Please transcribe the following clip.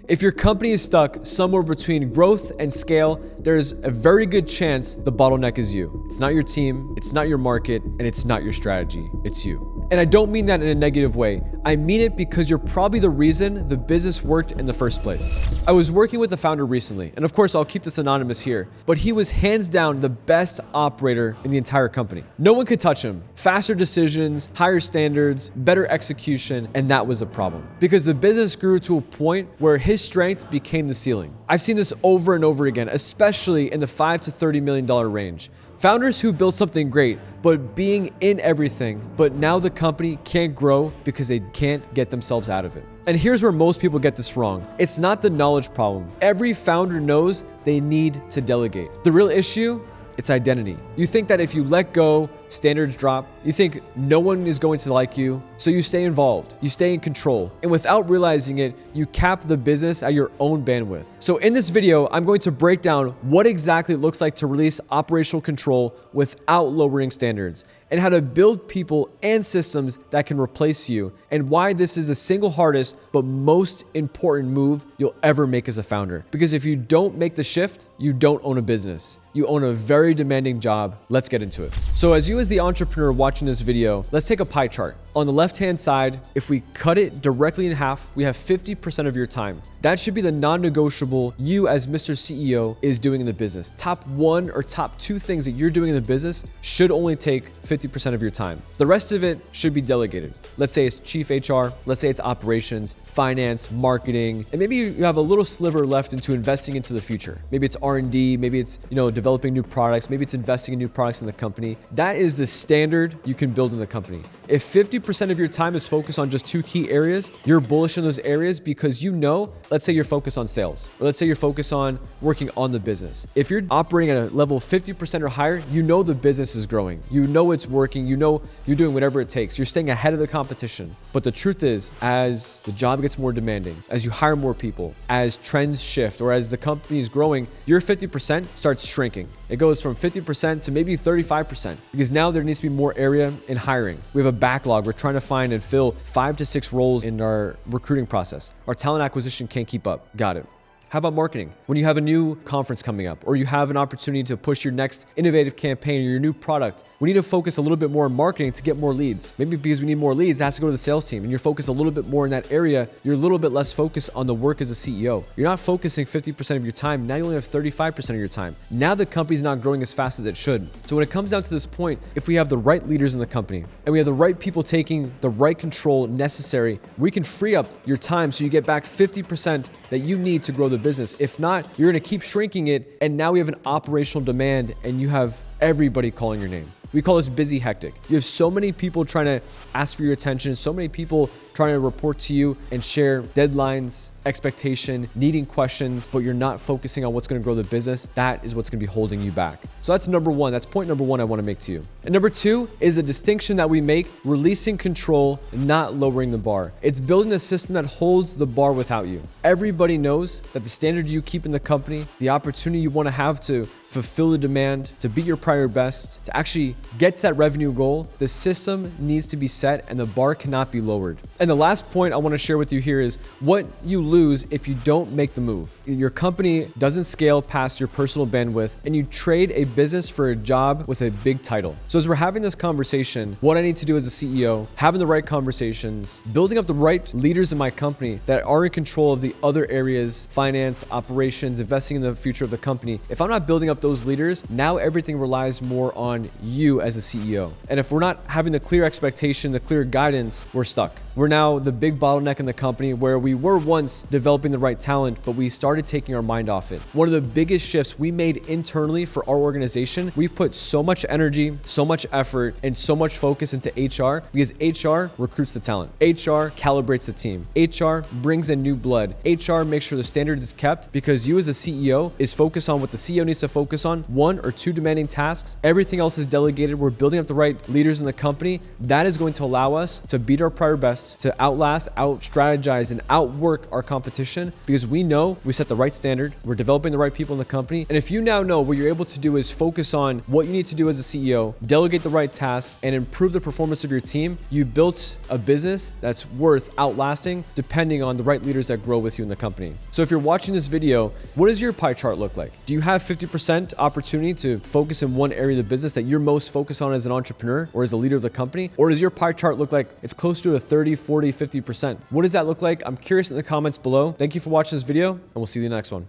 If your company is stuck somewhere between growth and scale, there's a very good chance the bottleneck is you. It's not your team, it's not your market, and it's not your strategy, it's you. And I don't mean that in a negative way. I mean it because you're probably the reason the business worked in the first place. I was working with the founder recently, and of course I'll keep this anonymous here, but he was hands down the best operator in the entire company. No one could touch him. Faster decisions, higher standards, better execution, and that was a problem. Because the business grew to a point where his strength became the ceiling. I've seen this over and over again, especially in the $5 to $30 million range. Founders who built something great, but being in everything, but now the company can't grow because they can't get themselves out of it. And here's where most people get this wrong. It's not the knowledge problem. Every founder knows they need to delegate. The real issue, it's identity. You think that if you let go, standards drop. You think no one is going to like you, so you stay involved, you stay in control. And without realizing it, you cap the business at your own bandwidth. So in this video, I'm going to break down what exactly it looks like to release operational control without lowering standards, and how to build people and systems that can replace you, and why this is the single hardest but most important move you'll ever make as a founder. Because if you don't make the shift, you don't own a business. You own a very demanding job. Let's get into it. So as you as the entrepreneur watching this video, let's take a pie chart. On the left-hand side, if we cut it directly in half, we have 50% of your time. That should be the non-negotiable you as Mr. CEO is doing in the business. Top one or top two things that you're doing in the business should only take 50% of your time. The rest of it should be delegated. Let's say it's chief HR, let's say it's operations, finance, marketing, and maybe you have a little sliver left into investing into the future. Maybe it's R&D, maybe it's, developing new products, maybe it's investing in new products in the company. That is the standard you can build in the company. If 50% of your time is focused on just two key areas, you're bullish in those areas because let's say you're focused on sales, or let's say you're focused on working on the business. If you're operating at a level of 50% or higher, the business is growing. It's working. You're doing whatever it takes. You're staying ahead of the competition. But the truth is, as the job gets more demanding, as you hire more people, as trends shift, or as the company is growing, your 50% starts shrinking. It goes from 50% to maybe 35% because now there needs to be more area in hiring. We have a backlog. We're trying to find and fill 5 to 6 roles in our recruiting process. Our talent acquisition can't keep up. Got it. How about marketing? When you have a new conference coming up, or you have an opportunity to push your next innovative campaign or your new product, we need to focus a little bit more on marketing to get more leads. Maybe because we need more leads, it has to go to the sales team, and you're focused a little bit more in that area. You're a little bit less focused on the work as a CEO. You're not focusing 50% of your time. Now you only have 35% of your time. Now the company's not growing as fast as it should. So when it comes down to this point, if we have the right leaders in the company, and we have the right people taking the right control necessary, we can free up your time so you get back 50% that you need to grow the business. If not, you're going to keep shrinking it, and now we have an operational demand and you have everybody calling your name. We call this busy hectic. You have so many people trying to ask for your attention, so many people trying to report to you and share deadlines, expectation, needing questions, but you're not focusing on what's going to grow the business. That is what's going to be holding you back. So that's number one. That's point number one I want to make to you. And number two is the distinction that we make, releasing control, not lowering the bar. It's building a system that holds the bar without you. Everybody knows that the standard you keep in the company, the opportunity you want to have to fulfill the demand, to beat your prior best, to actually get to that revenue goal, the system needs to be set and the bar cannot be lowered. And the last point I want to share with you here is what you lose if you don't make the move. Your company doesn't scale past your personal bandwidth, and you trade a business for a job with a big title. So as we're having this conversation, what I need to do as a CEO, having the right conversations, building up the right leaders in my company that are in control of the other areas, finance, operations, investing in the future of the company. If I'm not building up those leaders, now everything relies more on you as a CEO. And if we're not having the clear expectation, the clear guidance, we're stuck. We're now the big bottleneck in the company where we were once developing the right talent, but we started taking our mind off it. One of the biggest shifts we made internally for our organization, we put so much energy, so much effort, and so much focus into HR because HR recruits the talent. HR calibrates the team. HR brings in new blood. HR makes sure the standard is kept because you as a CEO is focused on what the CEO needs to focus on, 1 or 2 demanding tasks. Everything else is delegated. We're building up the right leaders in the company. That is going to allow us to beat our prior best, best to outlast, out strategize, and outwork our competition because we know we set the right standard, we're developing the right people in the company. And if you now know what you're able to do is focus on what you need to do as a CEO, delegate the right tasks, and improve the performance of your team, you've built a business that's worth outlasting depending on the right leaders that grow with you in the company. So if you're watching this video, what does your pie chart look like? Do you have 50% opportunity to focus in one area of the business that you're most focused on as an entrepreneur or as a leader of the company? Or does your pie chart look like it's close to a 30, 40, 50%? What does that look like? I'm curious in the comments below. Thank you for watching this video, and we'll see you in the next one.